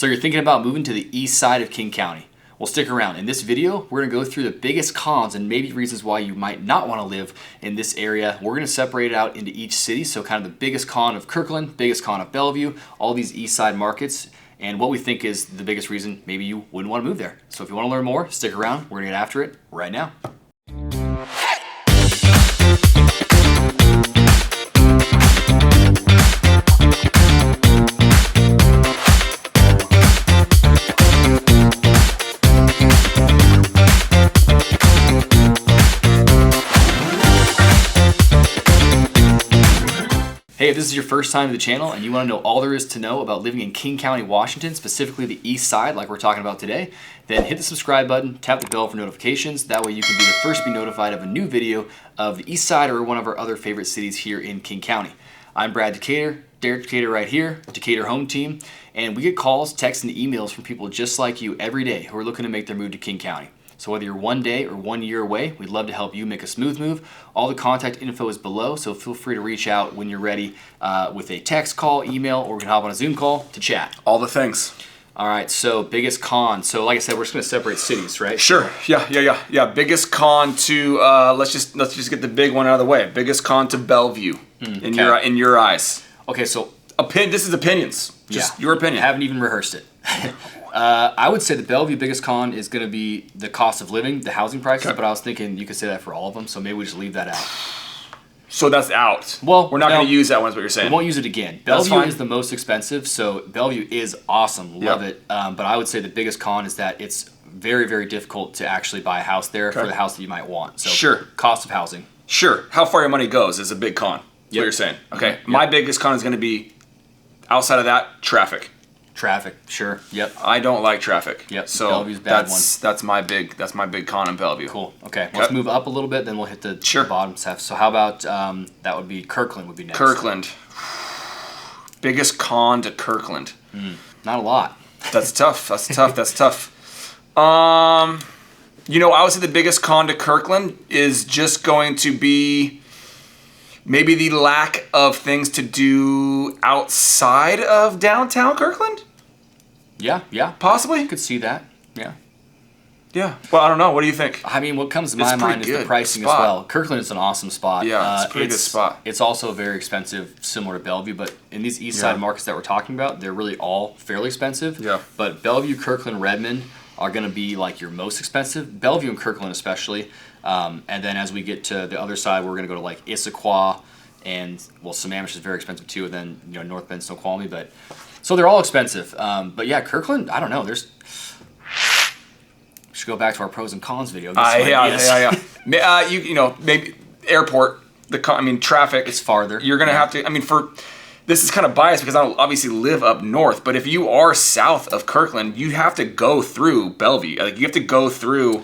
So you're thinking about moving to the east side of King County. Well, stick around. In this video, we're going to go through the biggest cons and maybe reasons why you might not want to live in this area. We're going to separate it out into each city. So kind of the biggest con of Kirkland, biggest con of Bellevue, all these east side markets, and what we think is the biggest reason maybe you wouldn't want to move there. So if you want to learn more, stick around. We're going to get after it right now. Hey, if this is your first time to the channel and you want to know all there is to know about living in King County, Washington, specifically the east side like we're talking about today, then hit the subscribe button, tap the bell for notifications. That way you can be the first to be notified of a new video of the east side or one of our other favorite cities here in King County. I'm Brad Decatur, Derek Decatur right here, Decatur Home Team, and we get calls, texts, and emails from people just like you every day who are looking to make their move to King County. So whether you're 1 day or 1 year away, we'd love to help you make a smooth move. All the contact info is below, so feel free to reach out when you're ready with a text, call, email, or we can hop on a Zoom call to chat. All the things. All right, so biggest con. So like I said, we're just going to separate cities, right? Sure. Yeah. Biggest con to let's just get the big one out of the way. Biggest con to Bellevue in your eyes. Okay, so this is opinions. Just your opinion. I haven't even rehearsed it. I would say the Bellevue biggest con is going to be the cost of living, the housing prices, but I was thinking you could say that for all of them, so maybe we just leave that out. So that's out. Well, we're not going to use that one, is what you're saying. We won't use it again. Bellevue is the most expensive, so Bellevue is awesome. Love it. But I would say the biggest con is that it's very, very difficult to actually buy a house there for the house that you might want. So cost of housing. Sure. How far your money goes is a big con. What you're saying. Okay. My biggest con is going to be, outside of that, traffic. Traffic, sure. Yep. I don't like traffic. Yep. So Bellevue's bad that's my big con in Bellevue. Cool. Okay. Let's move up a little bit, then we'll hit the bottom stuff. So how about that would be Kirkland would be next. Kirkland. Biggest con to Kirkland. Not a lot. That's tough. That's tough. I would say the biggest con to Kirkland is just going to be maybe the lack of things to do outside of downtown Kirkland? Yeah. Possibly? You could see that, yeah. Yeah. Well, I don't know. What do you think? I mean, what comes to my mind is the pricing as well. Kirkland is an awesome spot. Yeah, it's a pretty good spot. It's also very expensive, similar to Bellevue, but in these east side markets that we're talking about, they're really all fairly expensive. Yeah. But Bellevue, Kirkland, Redmond are going to be like your most expensive. Bellevue and Kirkland especially. And then as we get to the other side, we're going to go to like Issaquah and, well, Sammamish is very expensive too, and then, North Bend, Snoqualmie. But so they're all expensive. But yeah, Kirkland, I don't know. We should go back to our pros and cons video. Yeah. Maybe airport, traffic. It's farther. You're going to have to, this is kind of biased because I don't obviously live up north, but if you are south of Kirkland, you have to go through Bellevue. Like, you have to go through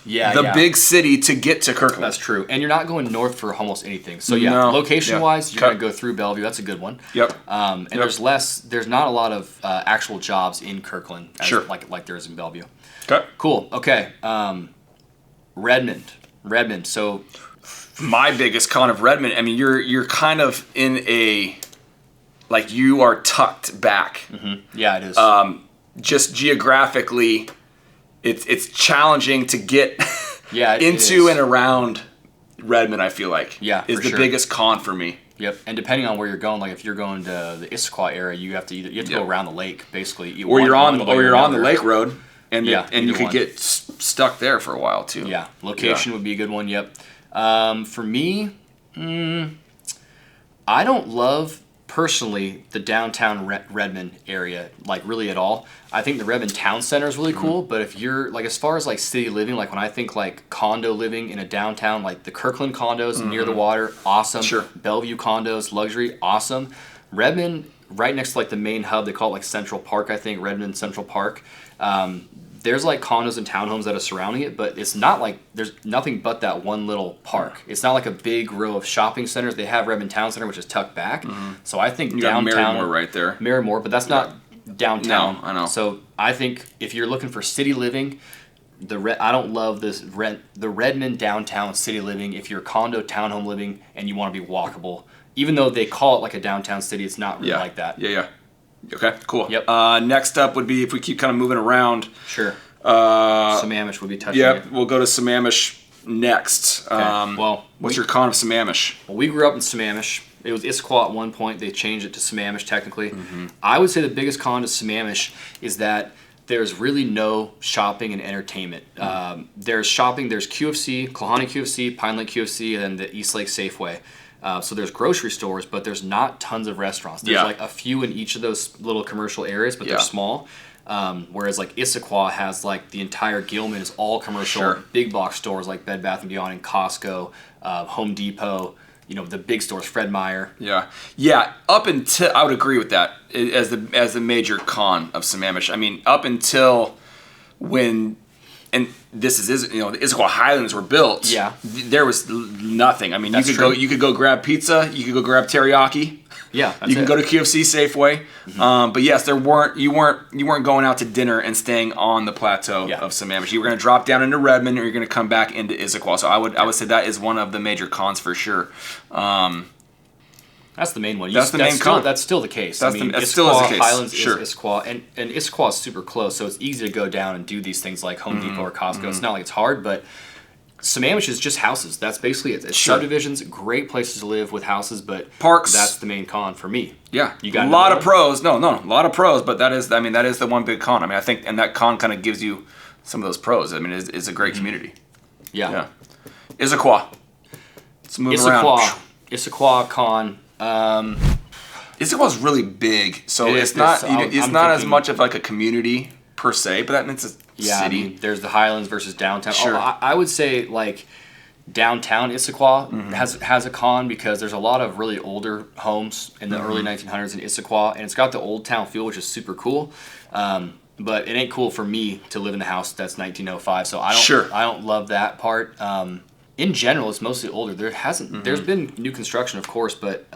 the big city to get to Kirkland. That's true. And you're not going north for almost anything. So location-wise, you're going to go through Bellevue. That's a good one. Yep. There's not a lot of actual jobs in Kirkland like there is in Bellevue. Okay. Cool. Okay. Redmond. So my biggest con of Redmond, you're kind of in a, like, you are tucked back. Mm-hmm. Yeah, it is. Just geographically, it's challenging to get into and around Redmond, I feel like. Yeah, is the biggest con for me. Yep, and depending on where you're going, like if you're going to the Issaquah area, you have to go around the lake, basically. Or you're on the lake road, and you could get stuck there for a while too. Yeah, location would be a good one. Yep. For me, I don't love personally the downtown Redmond area, like, really at all. I think the Redmond Town Center is really cool, but if you're, like, as far as, like, city living, like, when I think, like, condo living in a downtown, like, the Kirkland condos near the water, awesome. Sure. Bellevue condos, luxury, awesome. Redmond, right next to, like, the main hub, they call it, like, Central Park, I think, Redmond Central Park. There's, like, condos and townhomes that are surrounding it, but it's not like there's nothing but that one little park. It's not like a big row of shopping centers. They have Redmond Town Center, which is tucked back. So I think downtown, Marymoor right there. Marymoor, but that's not downtown. No, I know. So I think if you're looking for city living, I don't love the Redmond downtown city living. If you're condo townhome living and you want to be walkable, even though they call it like a downtown city, it's not really like that. Yeah. Okay, cool. Yep. Next up would be, if we keep kind of moving around. Sure. Uh, Sammamish would be touching Yep, it. we'll go to Sammamish next. Well, what's your con of Sammamish? Well, we grew up in Sammamish. It was Issaquah at one point. They changed it to Sammamish technically. Mm-hmm. I would say the biggest con to Sammamish is that there's really no shopping and entertainment. There's shopping. There's QFC, Klahani QFC, Pine Lake QFC, and then the East Lake Safeway. So there's grocery stores, but there's not tons of restaurants. There's like a few in each of those little commercial areas, but they're small. Whereas like Issaquah has like the entire Gilman is all commercial, big box stores like Bed Bath & Beyond and Costco, Home Depot, you know, the big stores, Fred Meyer. Yeah. Up until, I would agree with that as the major con of Sammamish. I mean, up until when, and this is, you know, the Issaquah Highlands were built. There was nothing. I mean, you could go grab pizza, you could go grab teriyaki. Yeah, you can go to QFC, Safeway, but yes, you weren't going out to dinner and staying on the plateau of Sammamish. You were going to drop down into Redmond, or you're going to come back into Issaquah. So I would say that is one of the major cons for sure. That's the main one. That's the main con. That's still the case. That still is the case. Highlands sure. is Issaquah, and Issaquah is super close, so it's easy to go down and do these things like Home Depot or Costco. It's not like it's hard, but Sammamish is just houses. That's basically it. It's subdivisions, great places to live with houses, but parks. That's the main con for me. Yeah, you got a lot of pros. No, a lot of pros, but that is the one big con. I mean, I think, and that con kind of gives you some of those pros. I mean, it's a great community. Yeah. Issaquah. Let's move around. Issaquah con. Issaquah is really big, so it's not as much of like a community per se, but that means a city. I mean, there's the Highlands versus downtown. Sure. I would say like downtown Issaquah has a con because there's a lot of really older homes in the early 1900s in Issaquah, and it's got the old town feel, which is super cool. But it ain't cool for me to live in the house that's 1905, so I don't love that part. In general, it's mostly older. There's been new construction, of course, but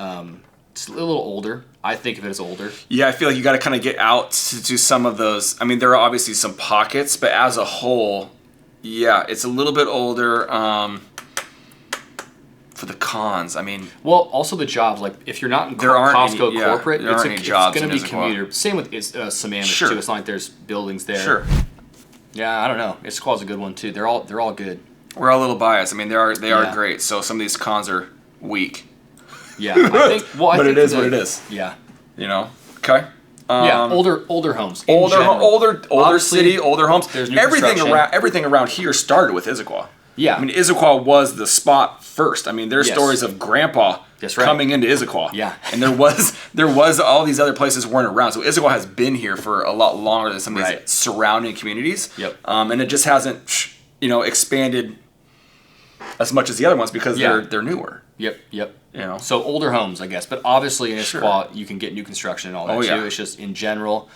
it's a little older. I think of it as older. Yeah, I feel like you got to kind of get out to some of those. I mean, there are obviously some pockets, but as a whole, it's a little bit older. For the cons, I mean, well, also the jobs. Like if you're not in Costco corporate, it's going to be commuter. Same with Sammamish too. It's not like there's buildings there. Sure. Yeah, I don't know. Issaquah's a good one too. They're all good. We're all a little biased. I mean, they are great. So some of these cons are weak. Yeah, I think. Well, but it is what it is. Yeah. You know. Okay. Older homes. Older city, older homes. There's new everything around here started with Issaquah. Yeah. I mean, Issaquah was the spot first. I mean, there's stories of Grandpa coming into Issaquah. Yeah. And there was all these other places weren't around. So Issaquah has been here for a lot longer than some of these surrounding communities. Yep. And it just hasn't, expanded as much as the other ones because they're newer. Yep. You know. So older homes, I guess. But obviously in Issaquah, you can get new construction and all that too. It's just in general,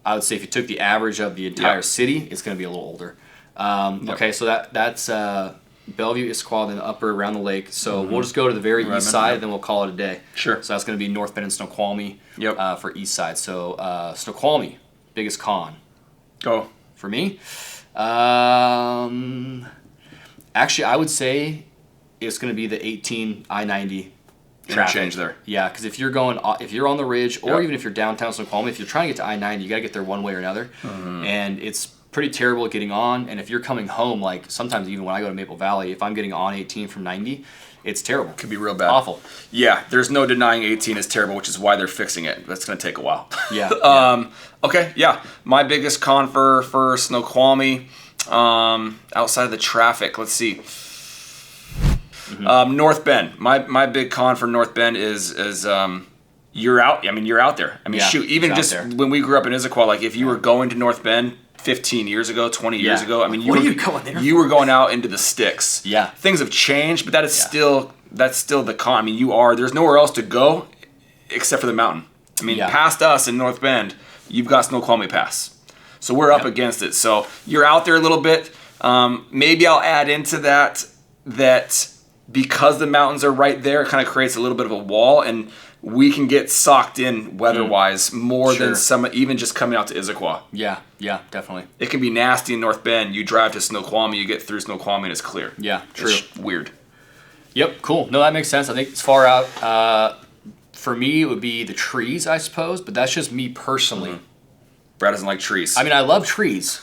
I would say if you took the average of the entire city, it's going to be a little older. Okay, so that's Bellevue, Issaquah, then upper around the lake. So we'll just go to the very east side, and then we'll call it a day. Sure. So that's going to be North Bend and Snoqualmie for east side. So Snoqualmie, biggest con. Go. For me? Actually, I would say it's going to be the 18 I-90 traffic. Change there. Yeah, because if you're on the ridge, or even if you're downtown Snoqualmie, if you're trying to get to I-90, you got to get there one way or another. And it's pretty terrible getting on, and if you're coming home, like sometimes even when I go to Maple Valley, if I'm getting on 18 from 90, it's terrible. Could be real bad. Awful. Yeah, there's no denying 18 is terrible, which is why they're fixing it. That's going to take a while. Yeah. Okay, my biggest con for Snoqualmie, outside of the traffic, let's see. North Bend. My big con for North Bend is you're out. I mean, you're out there. I mean, shoot, even just when we grew up in Issaquah, like if you were going to North Bend 15 years ago, 20 years ago, I mean, you were going out into the sticks. Yeah. Things have changed, but that is still the con. I mean, there's nowhere else to go except for the mountain. I mean, past us in North Bend, you've got Snoqualmie Pass. So we're up against it. So you're out there a little bit. Maybe I'll add into that because the mountains are right there, it kind of creates a little bit of a wall, and we can get socked in weather-wise more than some, even just coming out to Issaquah. Yeah, definitely. It can be nasty in North Bend. You drive to Snoqualmie, you get through Snoqualmie, and it's clear. Yeah, true. It's weird. Yep, cool. No, that makes sense. I think it's far out. For me, it would be the trees, I suppose, but that's just me personally. Brad doesn't like trees. I mean, I love trees,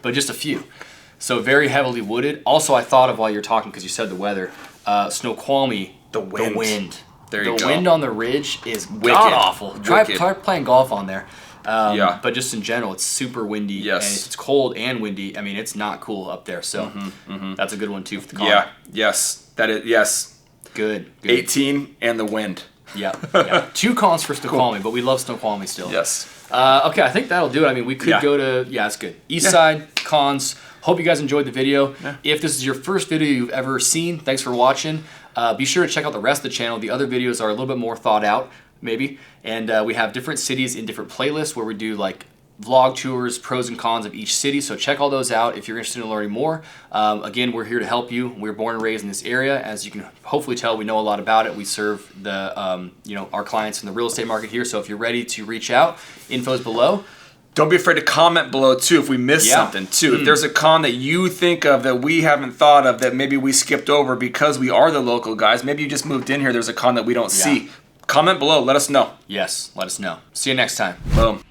but just a few. So very heavily wooded. Also, I thought of while you're talking, because you said the weather, Snoqualmie, The wind. There you go. The wind on the ridge is Wicked. god-awful. Try Wicked. playing golf on there. Yeah. But just in general, it's super windy. Yes. And it's cold and windy. I mean, it's not cool up there. So that's a good one, too, for the con. Yeah. Yes. That is. Yes. Good. 18 and the wind. Yeah. 2 cons for Snoqualmie, but we love Snoqualmie still. Yes. Okay, I think that'll do it. I mean, we could go to, that's good. Eastside, cons. Hope you guys enjoyed the video. Yeah. If this is your first video you've ever seen, thanks for watching. Be sure to check out the rest of the channel. The other videos are a little bit more thought out, maybe. And we have different cities in different playlists where we do like vlog tours, pros and cons of each city. So check all those out if you're interested in learning more. Again, we're here to help you. We're born and raised in this area. As you can hopefully tell, we know a lot about it. We serve the our clients in the real estate market here. So if you're ready to reach out, info's below. Don't be afraid to comment below too if we missed something too. If there's a con that you think of that we haven't thought of that maybe we skipped over because we are the local guys, maybe you just moved in here, there's a con that we don't see. Comment below, let us know. Yes, let us know. See you next time. Boom.